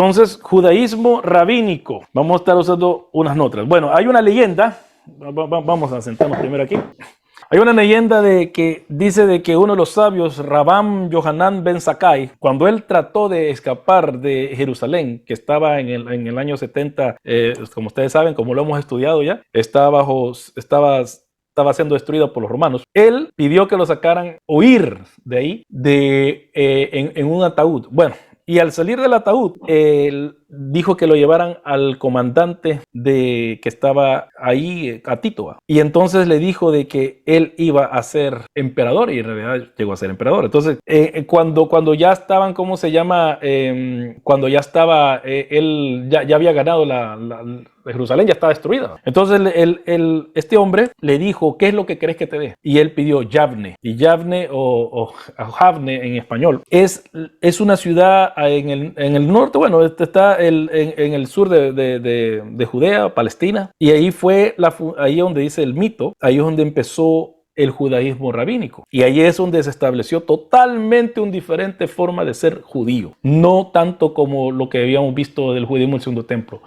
Entonces, judaísmo rabínico. Vamos a estar usando unas notas. Bueno, hay una leyenda. Vamos a sentarnos primero aquí. Hay una leyenda que dice de que uno de los sabios, Rabban Yohanan ben Zakkai, cuando él trató de escapar de Jerusalén, que estaba en el año 70, como ustedes saben, como lo hemos estudiado ya, estaba siendo destruido por los romanos. Él pidió que lo sacaran, huir de ahí, en un ataúd. Bueno, y al salir del ataúd, él dijo que lo llevaran al comandante que estaba ahí, a Tito. Y entonces le dijo de que él iba a ser emperador, y en realidad llegó a ser emperador. Entonces, cuando ya estaban, ¿cómo se llama? Cuando ya estaba, él ya había ganado Jerusalén, ya estaba destruida. Entonces este hombre le dijo, ¿qué es lo que querés que te dé? Y él pidió Yavne. Y Yavne o Javne en español es una ciudad en el norte, bueno, está en el sur de Judea, Palestina, y ahí ahí donde dice el mito, ahí es donde empezó el judaísmo rabínico. Y ahí es donde se estableció totalmente una diferente forma de ser judío, no tanto como lo que habíamos visto del judaísmo en el segundo templo.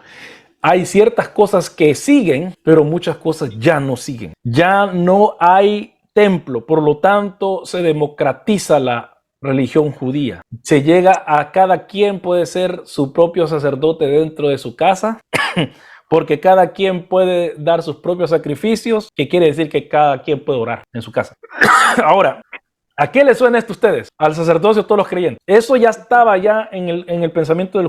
Hay ciertas cosas que siguen, pero muchas cosas ya no siguen. Ya no hay templo, por lo tanto se democratiza la religión judía. Se llega a cada quien puede ser su propio sacerdote dentro de su casa, porque cada quien puede dar sus propios sacrificios, que quiere decir que cada quien puede orar en su casa. Ahora, ¿a qué les suena esto a ustedes? Al sacerdocio de todos los creyentes. Eso ya estaba ya en el pensamiento del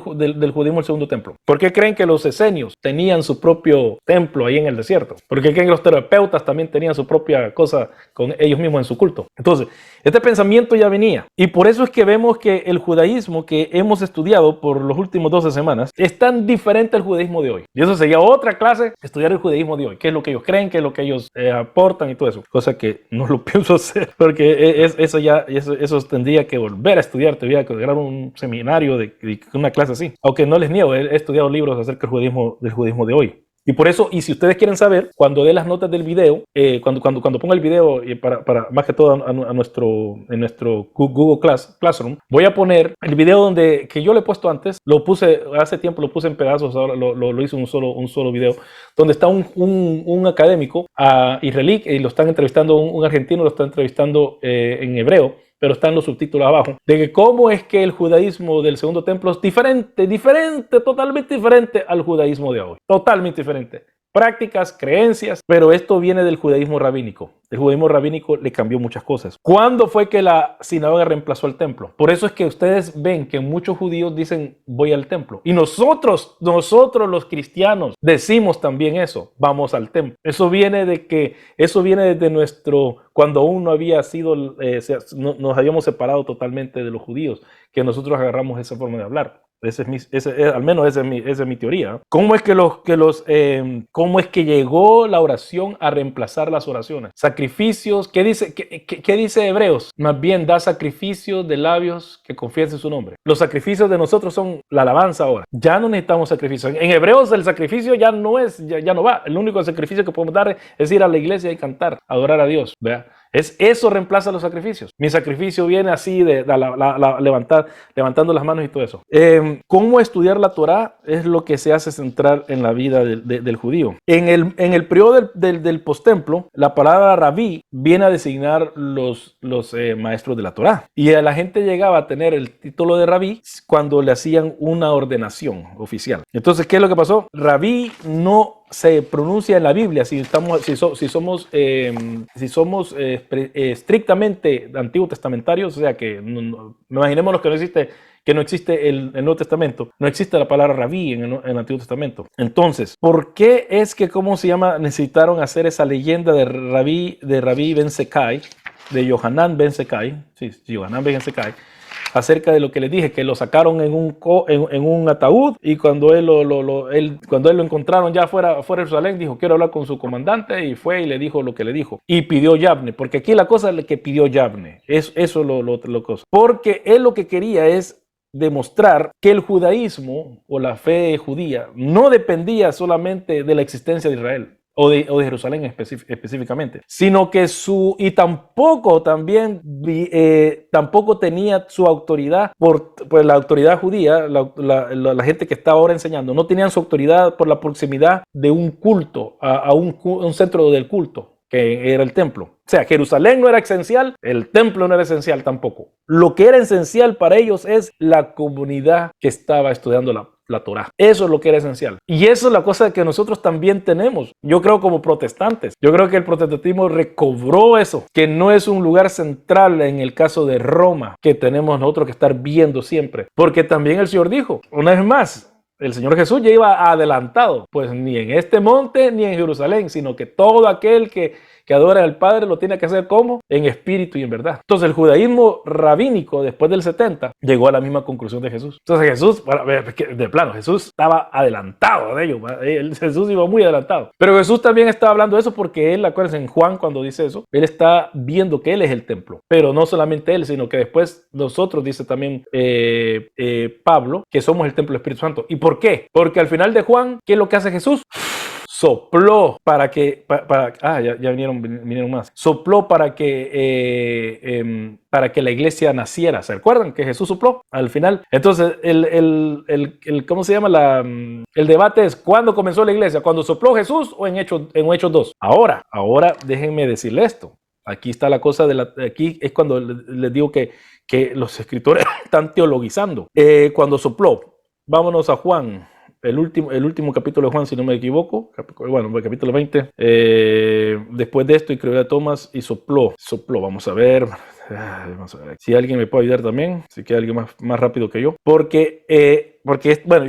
judaísmo del segundo templo. ¿Por qué creen que los esenios tenían su propio templo ahí en el desierto? ¿Por qué creen que los terapeutas también tenían su propia cosa con ellos mismos en su culto? Entonces, este pensamiento ya venía. Y por eso es que vemos que el judaísmo que hemos estudiado por los últimos 12 semanas es tan diferente al judaísmo de hoy. Y eso sería otra clase, estudiar el judaísmo de hoy. ¿Qué es lo que ellos creen? ¿Qué es lo que ellos aportan y todo eso? Cosa que no lo pienso hacer, porque eso tendría que volver a estudiar, tendría que grabar un seminario de una clase así. Aunque no les niego, he estudiado libros acerca del judaísmo de hoy. Y por eso, y si ustedes quieren saber, cuando dé las notas del video, cuando ponga el video, para más que todo en nuestro Google Classroom, voy a poner el video que yo le he puesto antes, hace tiempo lo puse en pedazos, ahora lo hice un solo video, donde está un académico israelí, y lo están entrevistando, un argentino lo está entrevistando en hebreo, pero están los subtítulos abajo, de que cómo es que el judaísmo del segundo templo es diferente, totalmente diferente al judaísmo de hoy. Totalmente diferente. Prácticas, creencias, pero esto viene del judaísmo rabínico. El judaísmo rabínico le cambió muchas cosas. ¿Cuándo fue que la sinagoga reemplazó al templo? Por eso es que ustedes ven que muchos judíos dicen voy al templo. Y nosotros los cristianos decimos también eso, vamos al templo. Eso viene desde cuando aún no había sido, nos habíamos separado totalmente de los judíos, que nosotros agarramos esa forma de hablar. Al menos esa es mi teoría. ¿Cómo es que llegó la oración a reemplazar las oraciones? Sacrificios, ¿qué dice Hebreos? Más bien da sacrificios de labios que confiesen su nombre. Los sacrificios de nosotros son la alabanza ahora. Ya no necesitamos sacrificios. En Hebreos el sacrificio ya no va. El único sacrificio que podemos dar es ir a la iglesia y cantar, adorar a Dios. ¿Vea? Eso reemplaza los sacrificios. Mi sacrificio viene así de levantando las manos y todo eso. ¿Cómo estudiar la Torá? Es lo que se hace central en la vida del judío. En el periodo del posttemplo, la palabra rabí viene a designar los maestros de la Torá. Y a la gente llegaba a tener el título de rabí cuando le hacían una ordenación oficial. Entonces, ¿qué es lo que pasó? Rabí no se pronuncia en la Biblia si somos estrictamente antiguo testamentarios, o sea que imaginémonos que no existe el Nuevo Testamento, no existe la palabra rabí en el Antiguo Testamento. Entonces, ¿por qué es que necesitaron hacer esa leyenda de Rabí ben Zakkai, de Yohanan ben Zakkai, Yohanan ben Zakkai, acerca de lo que les dije, que lo sacaron en un ataúd, y cuando él lo encontraron ya fuera de Jerusalén, dijo, quiero hablar con su comandante, y fue y le dijo lo que le dijo, y pidió Yavne, porque aquí la cosa es que pidió Yavne, eso lo cosa, porque él lo que quería es demostrar que el judaísmo o la fe judía no dependía solamente de la existencia de Israel de Jerusalén específicamente, sino que tampoco tenía su autoridad por la autoridad judía, la gente que estaba ahora enseñando, no tenían su autoridad por la proximidad de un culto, a un centro del culto, que era el templo. O sea, Jerusalén no era esencial, el templo no era esencial tampoco. Lo que era esencial para ellos es la comunidad que estaba estudiando la Torá. Eso es lo que era esencial. Y eso es la cosa que nosotros también tenemos. Yo creo como protestantes. Yo creo que el protestantismo recobró eso, que no es un lugar central en el caso de Roma, que tenemos nosotros que estar viendo siempre. Porque también el Señor dijo, una vez más, el Señor Jesús ya iba adelantado, pues ni en este monte ni en Jerusalén, sino que todo aquel que adora al Padre lo tiene que hacer como en espíritu y en verdad. Entonces el judaísmo rabínico después del 70 llegó a la misma conclusión de Jesús. Entonces Jesús, de plano, Jesús estaba adelantado de ellos. Jesús iba muy adelantado. Pero Jesús también estaba hablando de eso porque él, acuérdense, en Juan cuando dice eso, él está viendo que él es el templo. Pero no solamente él, sino que después nosotros, dice también Pablo, que somos el templo del Espíritu Santo. ¿Y por qué? Porque al final de Juan, ¿qué es lo que hace Jesús? Sopló para que, ya vinieron más. Sopló para que la iglesia naciera. ¿Se acuerdan que Jesús sopló al final? Entonces, ¿cómo se llama? El debate es, ¿cuándo comenzó la iglesia? ¿Cuando sopló Jesús o en Hechos 2? Ahora, déjenme decirle esto. Aquí está la cosa aquí es cuando les digo que los escritores están teologizando. Cuando sopló, vámonos a Juan. El último capítulo de Juan, si no me equivoco, el capítulo 20, después de esto, y creo que Tomás y sopló, vamos a ver si alguien me puede ayudar también, si queda alguien más rápido que yo, porque y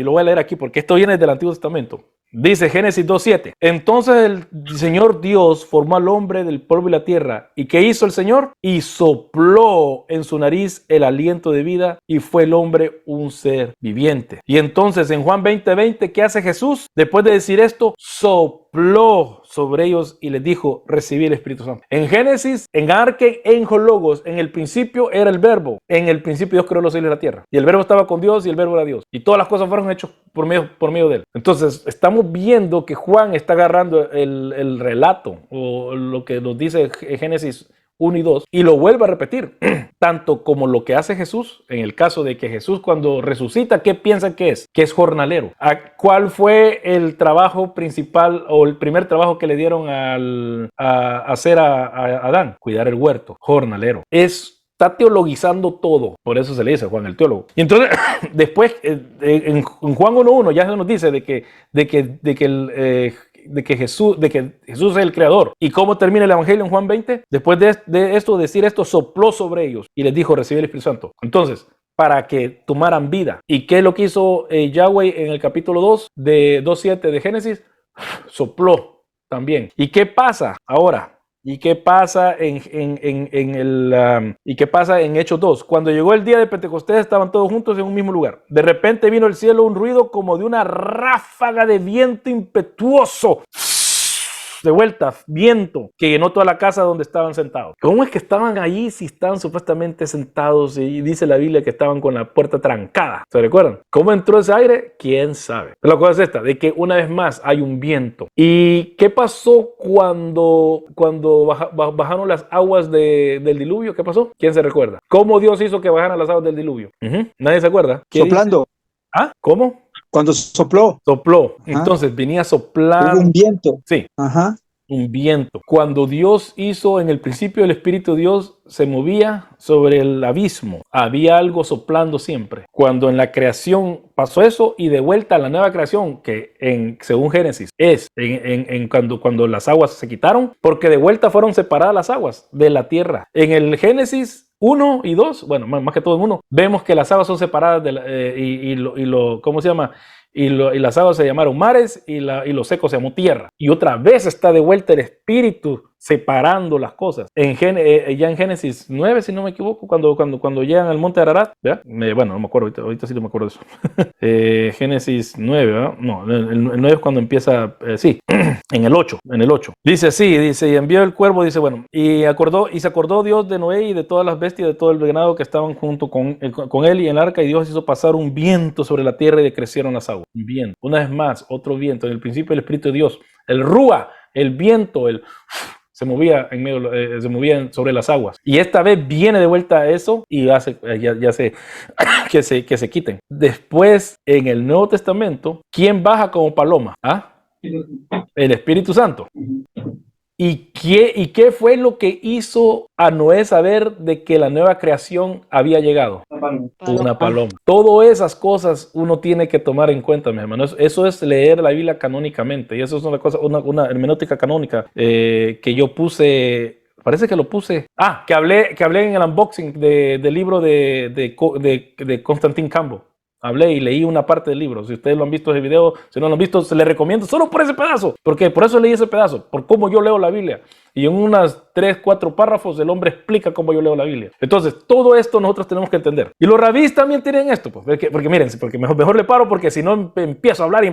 lo voy a leer aquí, porque esto viene del Antiguo Testamento. Dice Génesis 2:7. Entonces el Señor Dios formó al hombre del polvo y la tierra. ¿Y qué hizo el Señor? Y sopló en su nariz el aliento de vida y fue el hombre un ser viviente. Y entonces en Juan 20:20, ¿qué hace Jesús? Después de decir esto, sopló sobre ellos y les dijo, recibí el Espíritu Santo. En Génesis, en Arque, en Logos, en el principio era el verbo. En el principio Dios creó los cielos y la tierra. Y el verbo estaba con Dios y el verbo era Dios. Y todas las cosas fueron hechas por medio de él. Entonces, estamos viendo que Juan está agarrando el relato o lo que nos dice Génesis 1 y 2 y lo vuelve a repetir, tanto como lo que hace Jesús, en el caso de que Jesús cuando resucita, ¿qué piensa que es? Que es jornalero. ¿Cuál fue el trabajo principal o el primer trabajo que le dieron a hacer a Adán? Cuidar el huerto, jornalero. Está teologizando todo, por eso se le dice Juan el teólogo. Y entonces, después, en Juan 1:1 ya se nos dice de que Jesús es el creador. ¿Y cómo termina el evangelio en Juan 20? Después de esto, decir esto, sopló sobre ellos y les dijo, recibí el Espíritu Santo. Entonces, para que tomaran vida. ¿Y qué es lo que hizo Yahweh en el capítulo 2 de 2:7 de Génesis? Sopló también. ¿Y qué pasa ahora? ¿Y qué pasa en Hechos 2? Cuando llegó el día de Pentecostés estaban todos juntos en un mismo lugar. De repente vino del cielo un ruido como de una ráfaga de viento impetuoso. De vuelta, viento que llenó toda la casa donde estaban sentados. ¿Cómo es que estaban allí si estaban supuestamente sentados y dice la Biblia que estaban con la puerta trancada? ¿Se recuerdan? ¿Cómo entró ese aire? ¿Quién sabe? Pero la cosa es esta, de que una vez más hay un viento. ¿Y qué pasó cuando bajaron las aguas del diluvio? ¿Qué pasó? ¿Quién se recuerda? ¿Cómo Dios hizo que bajaran las aguas del diluvio? ¿Nadie se acuerda? Soplando. Dice? ¿Ah? ¿Cómo? Cuando sopló. Sopló. Ajá. Entonces venía soplando. Hubo un viento. Sí. Ajá. Un viento. Cuando Dios hizo, en el principio el Espíritu de Dios se movía sobre el abismo. Había algo soplando siempre. Cuando en la creación pasó eso y de vuelta a la nueva creación, que según Génesis es cuando las aguas se quitaron, porque de vuelta fueron separadas las aguas de la tierra. En el Génesis 1 y 2, bueno, más que todo en 1, vemos que las aguas son separadas ¿cómo se llama? Y las aguas se llamaron mares y lo seco se llamó tierra. Y otra vez está de vuelta el Espíritu separando las cosas. Ya en Génesis 9, si no me equivoco, cuando llegan al monte de Ararat, ¿verdad? Bueno, no me acuerdo, ahorita sí no me acuerdo de eso. Génesis 9, ¿verdad? No, el 9 es cuando empieza, sí, en el 8. Dice así, y envió el cuervo, dice, bueno, y se acordó Dios de Noé y de todas las bestias, de todo el ganado que estaban junto con él y en el arca, y Dios hizo pasar un viento sobre la tierra y decrecieron las aguas. Un viento. Una vez más, otro viento. En el principio el Espíritu de Dios, el Rúa, el viento, se movía en medio, se movían sobre las aguas. Y esta vez viene de vuelta a eso y hace ya se que se quiten. Después, en el Nuevo Testamento, ¿quién baja como paloma? ¿Ah? El Espíritu Santo. ¿Y qué fue lo que hizo a Noé saber de que la nueva creación había llegado? Una paloma. Todas esas cosas uno tiene que tomar en cuenta, mis hermanos. Eso es leer la Biblia canónicamente. Y eso es una hermenéutica canónica que yo puse. Parece que lo puse. Que hablé en el unboxing del libro de Constantine Campbell. Hablé y leí una parte del libro. Si ustedes lo han visto ese video, si no lo han visto, se les recomiendo solo por ese pedazo. Porque por eso leí ese pedazo, por cómo yo leo la Biblia. Y en unas 3, 4 párrafos el hombre explica cómo yo leo la Biblia. Entonces, todo esto nosotros tenemos que entender. Y los rabís también tienen esto. Pues, porque miren, porque mejor le paro, porque si no empiezo a hablar.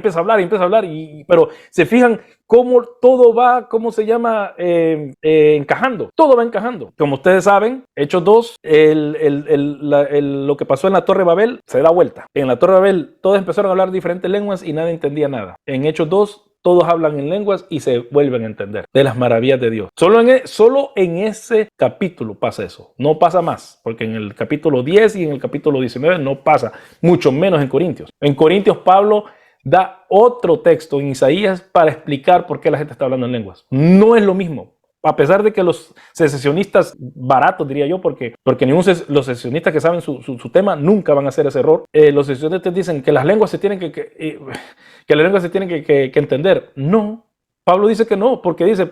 Pero se fijan cómo todo va, ¿cómo se llama? Encajando. Todo va encajando. Como ustedes saben, Hechos 2, lo que pasó en la Torre de Babel se da vuelta. En la Torre de Babel todos empezaron a hablar diferentes lenguas y nadie entendía nada. En Hechos 2, todos hablan en lenguas y se vuelven a entender de las maravillas de Dios. Solo en ese capítulo pasa eso. No pasa más, porque en el capítulo 10 y en el capítulo 19 no pasa, mucho menos en Corintios. En Corintios Pablo da otro texto en Isaías para explicar por qué la gente está hablando en lenguas. No es lo mismo. A pesar de que los secesionistas baratos, diría yo, porque los secesionistas que saben su tema nunca van a hacer ese error. Los secesionistas dicen que las lenguas se tienen que entender. No, Pablo dice que no, porque dice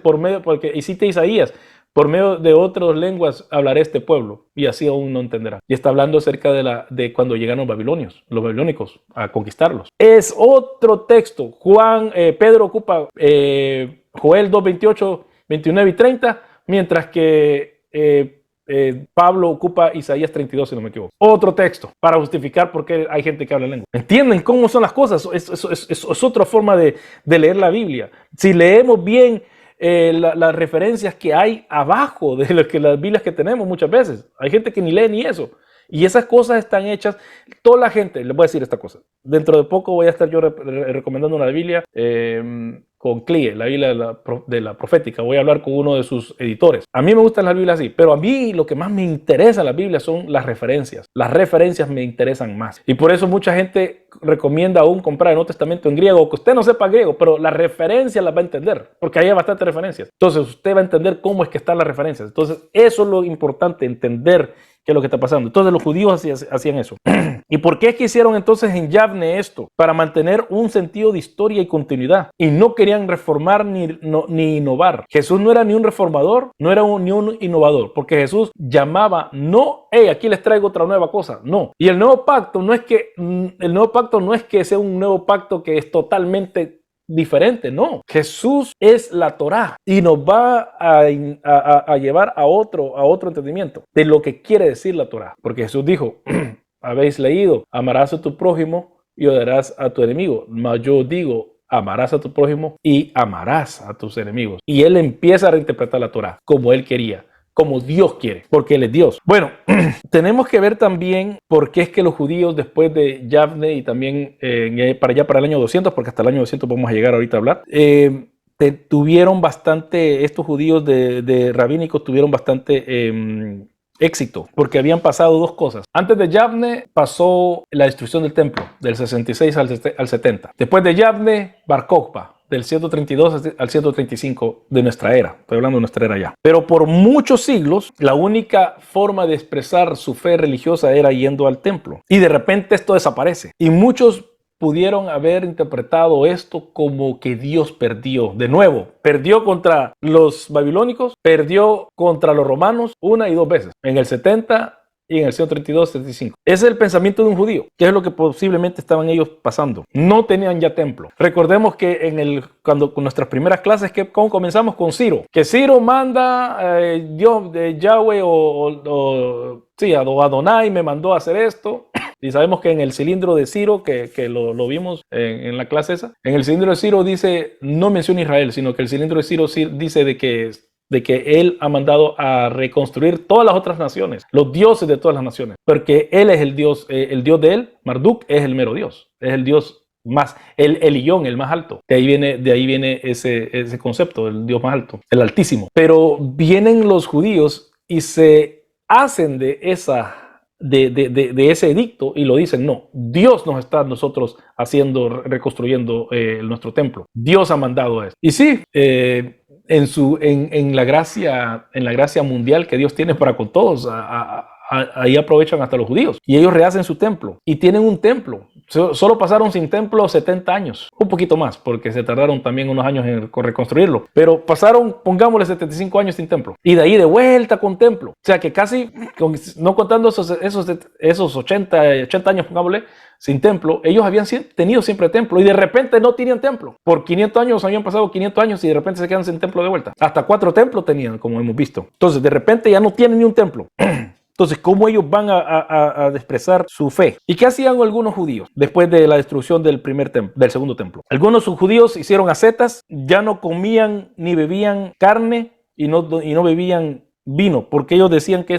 y cita Isaías, por medio de otras lenguas hablaré este pueblo y así aún no entenderá. Y está hablando acerca de cuando llegaron los babilónicos a conquistarlos. Es otro texto. Pedro ocupa Joel 2:28, 29 y 30, mientras que Pablo ocupa Isaías 32, si no me equivoco. Otro texto para justificar por qué hay gente que habla lengua. ¿Entienden cómo son las cosas? Es otra forma de leer la Biblia. Si leemos bien las referencias que hay abajo de las Biblias que tenemos muchas veces, hay gente que ni lee ni eso. Y esas cosas están hechas, toda la gente, les voy a decir esta cosa, dentro de poco voy a estar yo recomendando una Biblia con CLIE, la Biblia de la profética, voy a hablar con uno de sus editores. A mí me gustan las Biblias así, pero a mí lo que más me interesa en la Biblia son las referencias me interesan más. Y por eso mucha gente recomienda aún comprar el Nuevo Testamento en griego, que usted no sepa griego, pero las referencias las va a entender, porque ahí hay bastantes referencias. Entonces usted va a entender cómo es que están las referencias. Entonces eso es lo importante, entender qué es lo que está pasando. Entonces los judíos hacían eso. ¿Y por qué hicieron entonces en Yavne esto? Para mantener un sentido de historia y continuidad. Y no querían reformar ni innovar. Jesús no era ni un reformador, no era ni un innovador, porque Jesús llamaba, no, aquí les traigo otra nueva cosa, no. Y el nuevo pacto no es que sea un nuevo pacto que es totalmente diferente, no. Jesús es la Torá y nos va a llevar a otro entendimiento de lo que quiere decir la Torá. Porque Jesús dijo, habéis leído, amarás a tu prójimo y odiarás a tu enemigo. Mas yo digo, amarás a tu prójimo y amarás a tus enemigos. Y él empieza a reinterpretar la Torá como él quería, como Dios quiere, porque él es Dios. Bueno, tenemos que ver también por qué es que los judíos después de Yavne y también para el año 200, porque hasta el año 200 vamos a llegar ahorita a hablar, tuvieron bastante, estos judíos de rabínicos tuvieron bastante éxito, porque habían pasado dos cosas. Antes de Yavne pasó la destrucción del templo, del 66 al 70. Después de Yavne, Bar Kokhba, del 132 al 135 de nuestra era. Estoy hablando de nuestra era ya. Pero por muchos siglos, la única forma de expresar su fe religiosa era yendo al templo. Y de repente esto desaparece. Y muchos pudieron haber interpretado esto como que Dios perdió. De nuevo, perdió contra los babilónicos, perdió contra los romanos una y dos veces. En el 70 y en el 132, 75. Ese es el pensamiento de un judío, que es lo que posiblemente estaban ellos pasando. No tenían ya templo. Recordemos que con nuestras primeras clases, ¿cómo comenzamos? Con Ciro. Que Ciro manda, Dios de Yahweh o Adonai me mandó a hacer esto. Y sabemos que en el cilindro de Ciro, que lo vimos en la clase esa, en el cilindro de Ciro dice, no menciona Israel, sino que el cilindro de Ciro dice de que él ha mandado a reconstruir todas las otras naciones, los dioses de todas las naciones, porque él es el Dios de él, Marduk es el mero Dios, es el Dios más, el Elyon, el más alto. De ahí viene ese concepto, el Dios más alto, el Altísimo. Pero vienen los judíos y se hacen de ese edicto y lo dicen, no, Dios nos está nosotros reconstruyendo nuestro templo. Dios ha mandado eso. Y sí, en la gracia mundial que Dios tiene para con todos, ahí aprovechan hasta los judíos y ellos rehacen su templo y tienen un templo. Solo pasaron sin templo 70 años, un poquito más, porque se tardaron también unos años en reconstruirlo, pero pasaron, pongámosle, 75 años sin templo y de ahí de vuelta con templo. O sea que casi, no contando esos 80 años, pongámosle, sin templo, ellos habían tenido siempre templo y de repente no tenían templo. Por 500 años habían pasado 500 años y de repente se quedan sin templo de vuelta. Hasta 4 templos tenían, como hemos visto. Entonces, de repente ya no tienen ni un templo. Entonces, ¿cómo ellos van a expresar su fe? ¿Y qué hacían algunos judíos después de la destrucción del segundo templo? Algunos judíos hicieron ascetas, ya no comían ni bebían carne y no bebían vino, porque ellos decían que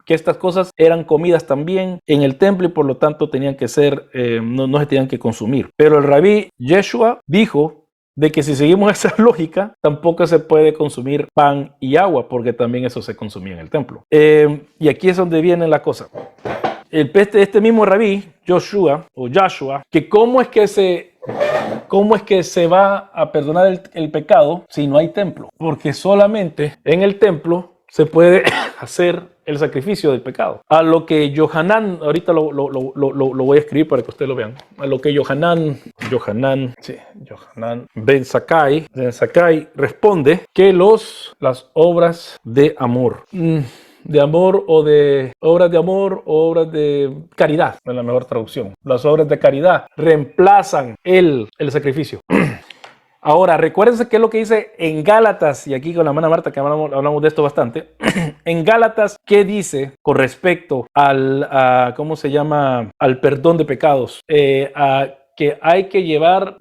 estas cosas eran comidas también en el templo y por lo tanto tenían que ser, no se tenían que consumir. Pero el rabí Yeshua dijo de que si seguimos esa lógica, tampoco se puede consumir pan y agua, porque también eso se consumía en el templo. Y aquí es donde viene la cosa. Este mismo rabí, Joshua, que cómo es que se va a perdonar el pecado si no hay templo, porque solamente en el templo se puede hacer el sacrificio del pecado. A lo que Yohanan, ahorita lo voy a escribir para que ustedes lo vean, a lo que Yohanan Ben Zakkai responde que las obras de amor, obras de amor o obras de caridad, es la mejor traducción. Las obras de caridad reemplazan el sacrificio. Ahora, recuérdense qué es lo que dice en Gálatas, y aquí con la hermana Marta que hablamos de esto bastante. En Gálatas, ¿qué dice con respecto al perdón de pecados? Que hay que llevar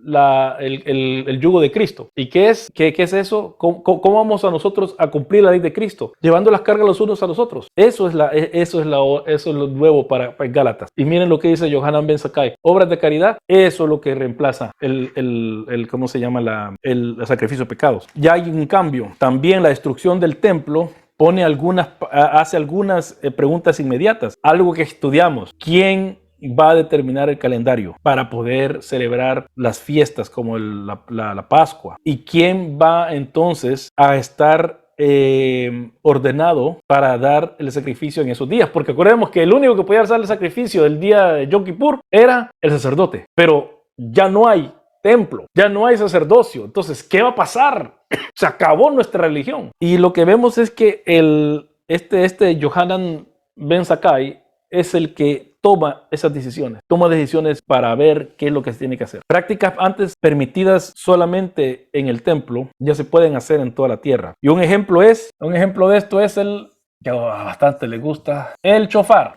el yugo de Cristo. ¿Y qué es eso? ¿Cómo vamos a nosotros a cumplir la ley de Cristo? Llevando las cargas los unos a los otros. Eso es lo nuevo para Gálatas. Y miren lo que dice Yohanan Ben Zakkai. Obras de caridad, eso es lo que reemplaza el sacrificio de pecados. Ya hay un cambio. También la destrucción del templo hace algunas preguntas inmediatas. Algo que estudiamos. ¿Quién va a determinar el calendario para poder celebrar las fiestas como la Pascua? ¿Y quién va entonces a estar ordenado para dar el sacrificio en esos días? Porque acordemos que el único que podía hacer el sacrificio del día de Yom Kippur era el sacerdote, pero ya no hay templo, ya no hay sacerdocio. Entonces, ¿qué va a pasar? Se acabó nuestra religión. Y lo que vemos es que este Yohanan Ben Zakkai es el que toma esas decisiones, toma decisiones para ver qué es lo que se tiene que hacer. Prácticas antes permitidas solamente en el templo ya se pueden hacer en toda la tierra. Y un ejemplo de esto es el que a bastante le gusta, el shofar.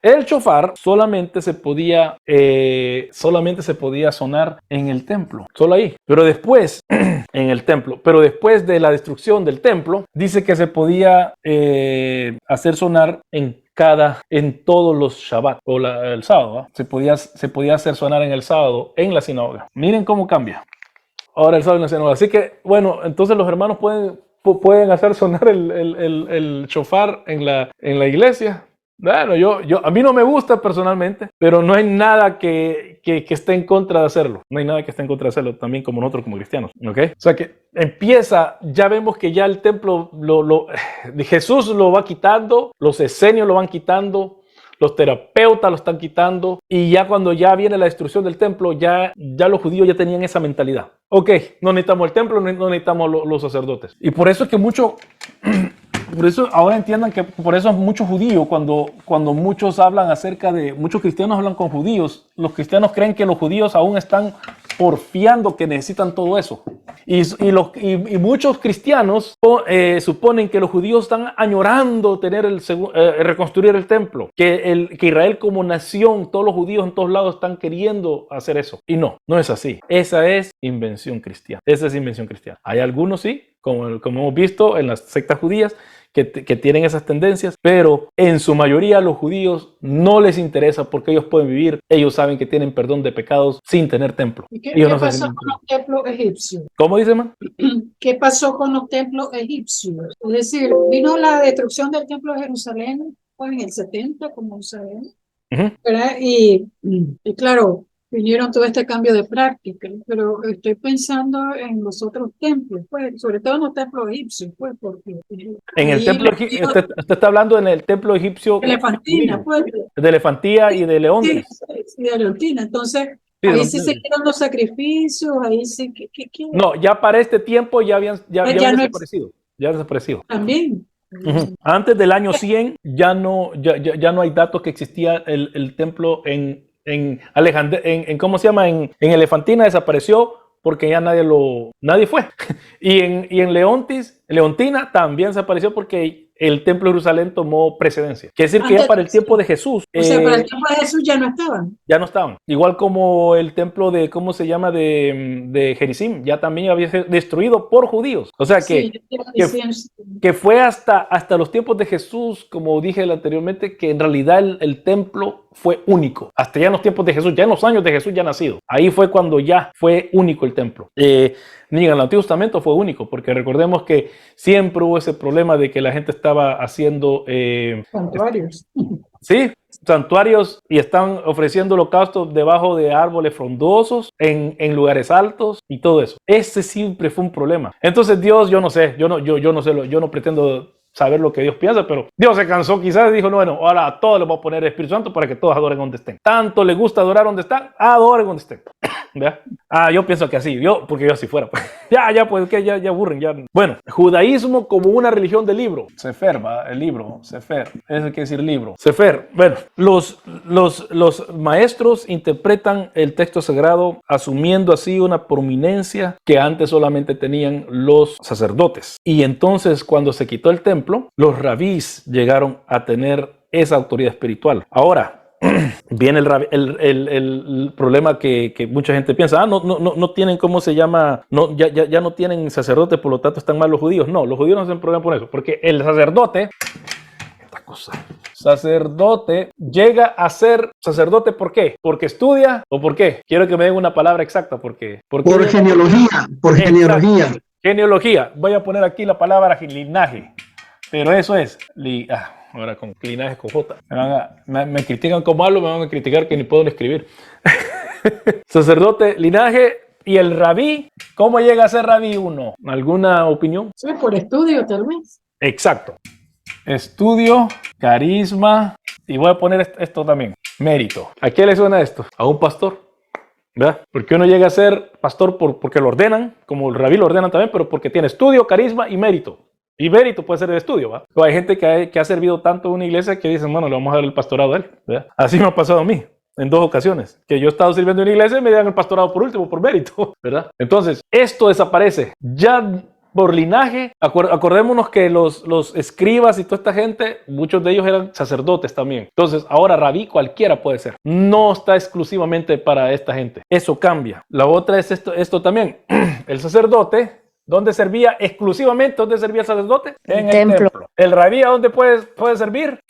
El shofar solamente se podía sonar en el templo, solo ahí. Pero después, en el templo, pero después de la destrucción del templo, dice que se podía hacer sonar en todos los Shabbat o el sábado, ¿eh? Se podía hacer sonar en el sábado en la sinagoga. Miren cómo cambia. Ahora el sábado en la sinagoga. Así que, bueno, entonces los hermanos pueden hacer sonar el shofar en la iglesia. Bueno, a mí no me gusta personalmente, pero no hay nada que esté en contra de hacerlo. No hay nada que esté en contra de hacerlo, también como nosotros como cristianos, ¿ok? O sea que ya vemos que ya el templo, Jesús lo va quitando, los esenios lo van quitando, los terapeutas lo están quitando, y ya cuando ya viene la destrucción del templo, ya los judíos ya tenían esa mentalidad. Ok, no necesitamos el templo, no necesitamos los sacerdotes. Y por eso es que por eso ahora entiendan que por eso muchos judíos, cuando muchos cristianos hablan con judíos, los cristianos creen que los judíos aún están porfiando que necesitan todo eso. Y muchos cristianos suponen que los judíos están añorando reconstruir el templo, que Israel como nación, todos los judíos en todos lados están queriendo hacer eso. Y no es así. Esa es invención cristiana. Hay algunos sí, como hemos visto en las sectas judías, que tienen esas tendencias, pero en su mayoría los judíos no les interesa porque ellos pueden vivir, ellos saben que tienen perdón de pecados sin tener templo. ¿Y qué No pasó con los templos egipcios? ¿Cómo dice, man? ¿Qué pasó con los templos egipcios? Es decir, vino la destrucción del templo de Jerusalén pues, en el 70, como sabemos, ¿verdad? Y claro, vinieron todo este cambio de práctica, pero estoy pensando en los otros templos, pues, sobre todo en los templos egipcios, pues, porque en el templo egipcio, usted está hablando en el templo egipcio de Elefantina, pues, de Elefantía y de Leontis. Sí, de Leontina. Entonces, Sí, ahí sí se hicieron los sacrificios, ahí sí No, ya para este tiempo ya habían desaparecido. Ya han desaparecido. También. Antes del año 100 ya no hay datos que existía el templo en ¿cómo se llama? En Elefantina desapareció porque ya nadie fue. Y en Leontina también desapareció porque el templo de Jerusalén tomó precedencia. Quiere decir que ya para el tiempo de Jesús. O sea, para el tiempo de Jesús ya no estaban. Ya no estaban. Igual como el templo de, ¿cómo se llama? De Gerizim, ya también había sido destruido por judíos. O sea que fue hasta los tiempos de Jesús, como dije anteriormente, que en realidad el templo fue único. Hasta ya en los tiempos de Jesús, ya en los años de Jesús ya nacido. Ahí fue cuando ya fue único el templo. Ni en el Antiguo Testamento fue único, porque recordemos que siempre hubo ese problema de que la gente estaba haciendo santuarios. Sí, santuarios y están ofreciendo holocaustos debajo de árboles frondosos, en lugares altos y todo eso. Ese siempre fue un problema. Entonces Dios, yo no sé, yo no pretendo saber lo que Dios piensa, pero Dios se cansó quizás y dijo, no, bueno, ahora a todos les voy a poner el Espíritu Santo para que todos adoren donde estén. Tanto les gusta adorar donde están, adoren donde estén. ¿Verdad? Yo pienso que así, porque yo así fuera. Pues. Pues que ya aburren. Ya. Bueno, judaísmo como una religión de libro. Sefer, ¿va? El libro, Sefer. Eso quiere decir libro. Sefer. Bueno, los maestros interpretan el texto sagrado asumiendo así una prominencia que antes solamente tenían los sacerdotes. Y entonces cuando se quitó el templo, los rabís llegaron a tener esa autoridad espiritual. Ahora, viene el problema que mucha gente piensa, no tienen, ¿cómo se llama? Ya no tienen sacerdotes, por lo tanto están mal los judíos. No, los judíos no hacen problema por eso, porque el sacerdote llega a ser sacerdote, ¿por qué? ¿Porque estudia o por qué? Quiero que me den una palabra exacta, por genealogía, por genealogía. Genealogía, voy a poner aquí la palabra linaje, pero eso es, ahora con linaje con J. Me critican como hablo, me van a criticar que ni puedo escribir. Sacerdote, linaje y el rabí. ¿Cómo llega a ser rabí uno? ¿Alguna opinión? Sí, por estudio tal vez. Exacto. Estudio, carisma y voy a poner esto también. Mérito. ¿A qué le suena esto? A un pastor. ¿Verdad? Porque uno llega a ser pastor porque lo ordenan, como el rabí lo ordenan también, pero porque tiene estudio, carisma y mérito. Y mérito puede ser de estudio, ¿va? Pero hay gente que ha servido tanto en una iglesia que dicen, bueno, le vamos a dar el pastorado a él, ¿verdad? Así me ha pasado a mí, en 2 ocasiones, que yo he estado sirviendo en una iglesia y me dan el pastorado por último, por mérito, ¿verdad? Entonces, esto desaparece. Ya por linaje, acordémonos que los escribas y toda esta gente, muchos de ellos eran sacerdotes también. Entonces, ahora rabí cualquiera puede ser. No está exclusivamente para esta gente. Eso cambia. La otra es esto también. El sacerdote, ¿dónde servía exclusivamente? ¿Dónde servía el sacerdote? En el templo. ¿El rabí a dónde puede servir?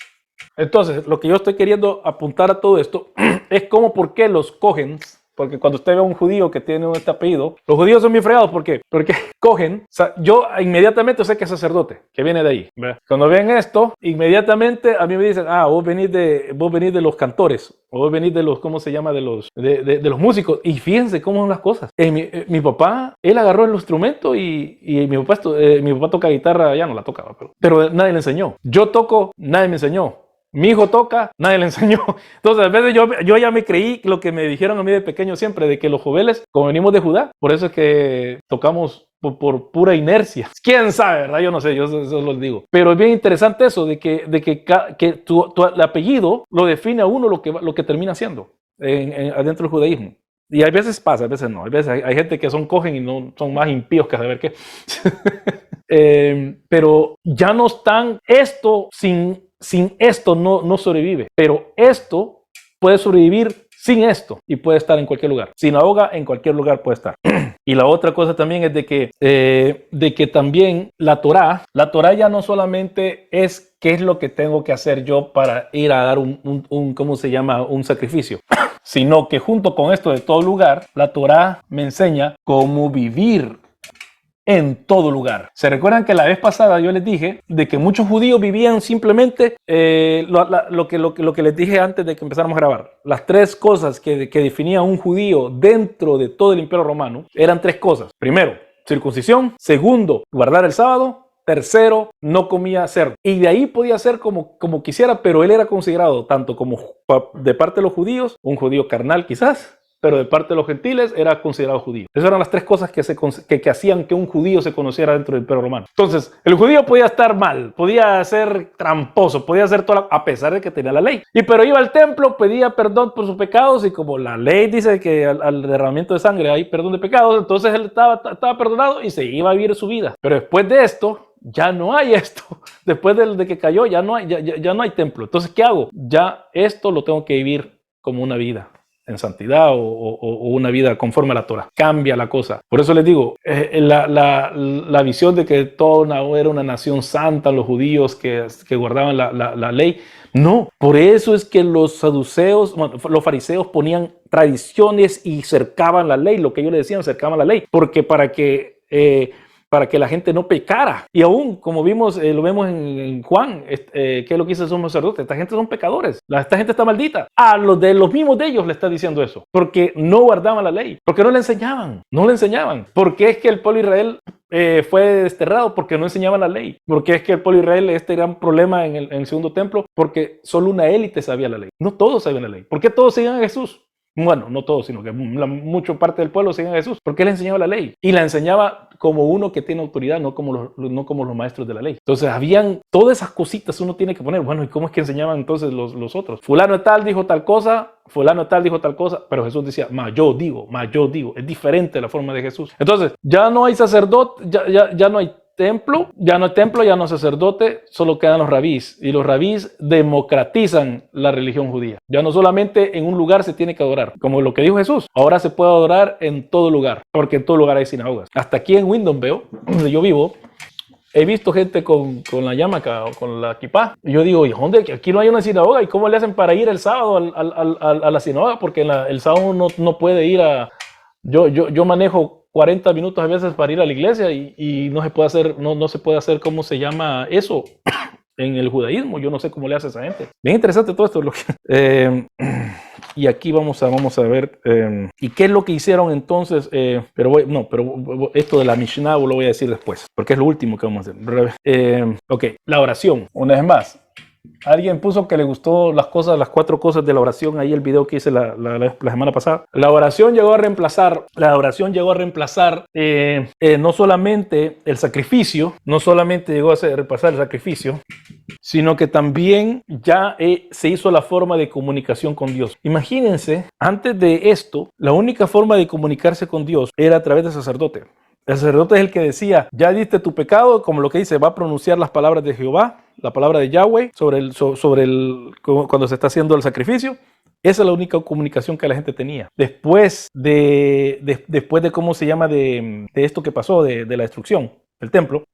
Entonces, lo que yo estoy queriendo apuntar a todo esto es cómo, por qué los Cogens, porque cuando usted ve a un judío que tiene este apellido, los judíos son bien fregados, ¿por qué? Porque Cohen, yo inmediatamente sé que es sacerdote, que viene de ahí. ¿Verdad? Cuando ven esto, inmediatamente a mí me dicen, vos venís de los cantores, o vos venís de los, ¿cómo se llama? De los músicos. Y fíjense cómo son las cosas. Mi papá, él agarró el instrumento y mi papá toca guitarra, ya no la tocaba, pero nadie le enseñó. Yo toco, nadie me enseñó. Mi hijo toca, nadie le enseñó. Entonces, a veces yo ya me creí lo que me dijeron a mí de pequeño siempre, de que los joveles, como venimos de Judá, por eso es que tocamos por pura inercia. ¿Quién sabe, verdad? Yo no sé, yo eso lo digo. Pero es bien interesante eso, de que tu apellido lo define a uno lo que termina siendo adentro del judaísmo. Y a veces pasa, a veces no. A veces hay gente que cogen y no son más impíos que saber qué. Pero ya no están, sin esto no sobrevive, pero esto puede sobrevivir sin esto y puede estar en cualquier lugar. Sinagoga en cualquier lugar puede estar. Y la otra cosa también es de que también la Torá ya no solamente es qué es lo que tengo que hacer yo para ir a dar ¿cómo se llama? Un sacrificio, sino que junto con esto de todo lugar, la Torá me enseña cómo vivir en todo lugar. ¿Se recuerdan que la vez pasada yo les dije de que muchos judíos vivían simplemente lo que les dije antes de que empezáramos a grabar? Las tres cosas que definían un judío dentro de todo el Imperio Romano eran tres cosas. Primero, circuncisión. Segundo, guardar el sábado. Tercero, no comía cerdo. Y de ahí podía ser como quisiera, pero él era considerado tanto como de parte de los judíos, un judío carnal quizás, pero de parte de los gentiles era considerado judío. Esas eran las tres cosas que hacían que un judío se conociera dentro del Imperio Romano. Entonces, el judío podía estar mal, podía ser tramposo, podía hacer a pesar de que tenía la ley. Pero iba al templo, pedía perdón por sus pecados y como la ley dice que al derramamiento de sangre hay perdón de pecados, entonces él estaba perdonado y se iba a vivir su vida. Pero después de esto, ya no hay esto. Después de que cayó, ya no hay templo. Entonces, ¿qué hago? Ya esto lo tengo que vivir como una vida en santidad o una vida conforme a la Torah. Cambia la cosa. Por eso les digo, la visión de que era una nación santa, los judíos que guardaban la ley, no. Por eso es que los saduceos, los fariseos ponían tradiciones y cercaban la ley, lo que ellos le decían, cercaban la ley, porque para que la gente no pecara. Y aún, como lo vemos en Juan, ¿qué es lo que dice son sacerdotes? Esta gente son pecadores. Esta gente está maldita. A los mismos de ellos le está diciendo eso. Porque no guardaban la ley. Porque no le enseñaban. No le enseñaban. Porque es que el pueblo de Israel fue desterrado porque no enseñaban la ley. Porque es que el pueblo de Israel, este gran problema en el segundo templo, porque solo una élite sabía la ley. No todos sabían la ley. ¿Por qué todos seguían a Jesús? Bueno, no todos, sino que mucha parte del pueblo seguía a Jesús, porque él enseñaba la ley y la enseñaba como uno que tiene autoridad, no como los maestros de la ley. Entonces habían todas esas cositas uno tiene que poner. Bueno, ¿y cómo es que enseñaban entonces los otros? Fulano de tal dijo tal cosa, fulano de tal dijo tal cosa, pero Jesús decía, yo digo. Es diferente la forma de Jesús. Entonces ya no hay sacerdote, ya no hay templo, ya no hay sacerdote, solo quedan los rabís. Y los rabís democratizan la religión judía. Ya no solamente en un lugar se tiene que adorar, como lo que dijo Jesús. Ahora se puede adorar en todo lugar, porque en todo lugar hay sinagogas. Hasta aquí en Windom veo, donde yo vivo, he visto gente con la yamaca o con la kipá. Y yo digo, ¿y dónde? Aquí no hay una sinagoga. ¿Y cómo le hacen para ir el sábado a la sinagoga? Porque el sábado no puede ir a... Yo manejo 40 minutos a veces para ir a la iglesia y no se puede hacer, no se puede hacer, ¿cómo se llama eso? En el judaísmo, yo no sé cómo le hace esa gente. Bien interesante todo esto. Y aquí vamos a ver, ¿y qué es lo que hicieron entonces? Pero esto de la Mishnah lo voy a decir después, porque es lo último que vamos a hacer. Ok, la oración, una vez más. Alguien puso que le gustó las 4 cosas de la oración, ahí el video que hice la semana pasada. La oración llegó a reemplazar no solamente el sacrificio, no solamente llegó a reemplazar el sacrificio, sino que también ya se hizo la forma de comunicación con Dios. Imagínense, antes de esto, la única forma de comunicarse con Dios era a través del sacerdote. El sacerdote es el que decía, ya diste tu pecado, como lo que dice, va a pronunciar las palabras de Jehová, la palabra de Yahweh, cuando se está haciendo el sacrificio. Esa es la única comunicación que la gente tenía. Después de cómo se llama, de esto que pasó, de la destrucción del templo,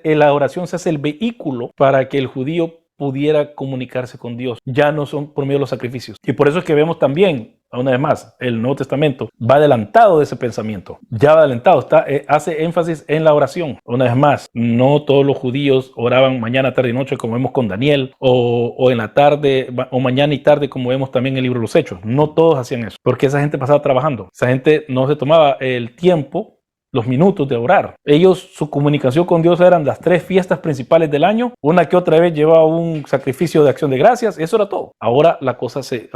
la oración se hace el vehículo para que el judío pudiera comunicarse con Dios. Ya no son por medio de los sacrificios. Y por eso es que vemos también, una vez más, el Nuevo Testamento va adelantado de ese pensamiento. Ya va adelantado, hace énfasis en la oración. Una vez más, no todos los judíos oraban mañana, tarde y noche como vemos con Daniel, o en la tarde, o mañana y tarde como vemos también en el libro de los Hechos. No todos hacían eso, porque esa gente pasaba trabajando. Esa gente no se tomaba el tiempo, los minutos de orar. Su comunicación con Dios eran las 3 fiestas principales del año, una que otra vez llevaba un sacrificio de acción de gracias, eso era todo. Ahora la cosa se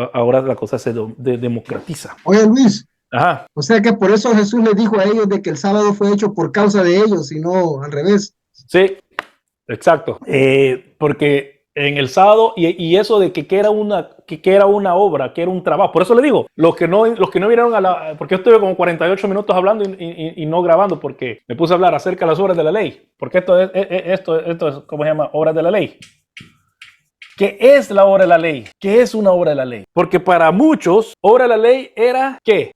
democratiza. Oye, Luis. Ajá. O sea que por eso Jesús les dijo a ellos de que el sábado fue hecho por causa de ellos y no al revés. Sí, exacto. Porque en el sábado, y eso de que era una obra, que era un trabajo. Por eso le digo, los que no vinieron porque yo estuve como 48 minutos hablando y no grabando, porque me puse a hablar acerca de las obras de la ley. Porque esto es ¿cómo se llama? Obras de la ley. ¿Qué es la obra de la ley? ¿Qué es una obra de la ley? Porque para muchos, obra de la ley era ¿qué?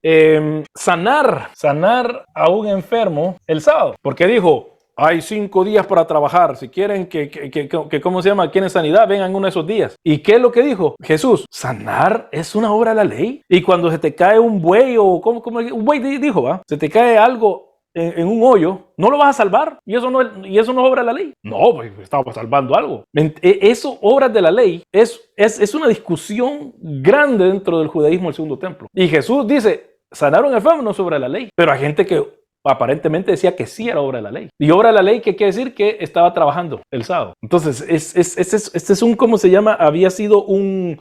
Sanar a un enfermo el sábado. Porque dijo, hay 5 días para trabajar. Si quieren ¿cómo se llama? Quieren sanidad, vengan uno de esos días. ¿Y qué es lo que dijo Jesús? Sanar es una obra de la ley. Y cuando se te cae un buey o un buey dijo, ¿va? Se te cae algo en un hoyo, no lo vas a salvar. Y eso no es obra de la ley. No, pues estaba salvando algo. Eso, obras de la ley, es una discusión grande dentro del judaísmo del segundo templo. Y Jesús dice, sanar a un enfermo no es obra de la ley. Pero hay gente que aparentemente decía que sí era obra de la ley. Y obra de la ley, ¿qué quiere decir? Que estaba trabajando el sábado. Entonces, este es un, ¿cómo se llama? Había sido una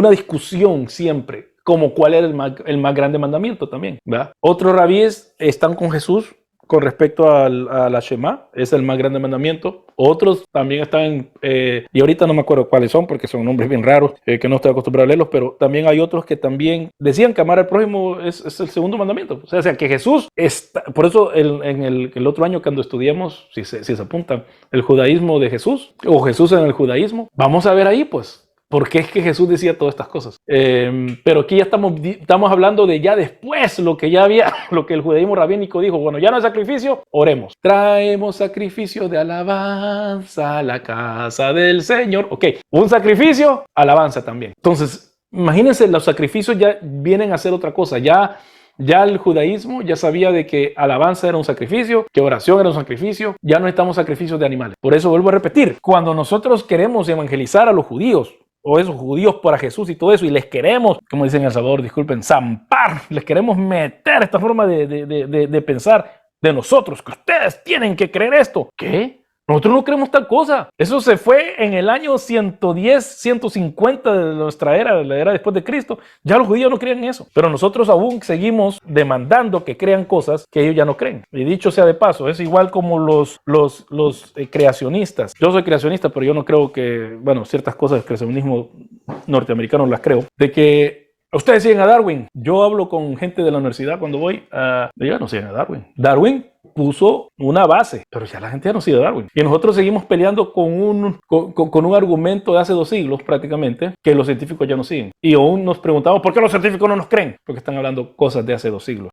discusión siempre, como cuál era el más grande mandamiento también, ¿verdad? Otros rabíes están con Jesús con respecto a la Shema, es el más grande mandamiento. Otros también están, y ahorita no me acuerdo cuáles son, porque son nombres bien raros, que no estoy acostumbrado a leerlos, pero también hay otros que también decían que amar al prójimo es el segundo mandamiento. O sea que Jesús está, por eso en el otro año cuando estudiamos, si se apuntan, el judaísmo de Jesús, o Jesús en el judaísmo, vamos a ver ahí pues, ¿por qué es que Jesús decía todas estas cosas? Pero aquí ya estamos hablando de ya después, lo que el judaísmo rabínico dijo, bueno, ya no hay sacrificio, oremos. Traemos sacrificio de alabanza a la casa del Señor. Ok, un sacrificio, alabanza también. Entonces, imagínense, los sacrificios ya vienen a ser otra cosa. Ya el judaísmo ya sabía de que alabanza era un sacrificio, que oración era un sacrificio, ya no necesitamos sacrificios de animales. Por eso vuelvo a repetir, cuando nosotros queremos evangelizar a los judíos, o esos judíos para Jesús y todo eso, y les queremos, como dicen en El Salvador, disculpen, zampar, les queremos meter esta forma de pensar de nosotros, que ustedes tienen que creer esto. ¿Qué? Nosotros no creemos tal cosa. Eso se fue en el año 110, 150 de nuestra era, la era después de Cristo. Ya los judíos no creen en eso. Pero nosotros aún seguimos demandando que crean cosas que ellos ya no creen. Y dicho sea de paso, es igual como los creacionistas. Yo soy creacionista, pero yo no creo que, bueno, ciertas cosas del creacionismo norteamericano las creo. De que ustedes siguen a Darwin. Yo hablo con gente de la universidad cuando voy a... Ellos no siguen a Darwin. Darwin puso una base, pero ya la gente ya no sigue a Darwin. Y nosotros seguimos peleando con un argumento de hace 2 siglos prácticamente, que los científicos ya no siguen. Y aún nos preguntamos, ¿por qué los científicos no nos creen? Porque están hablando cosas de hace 2 siglos.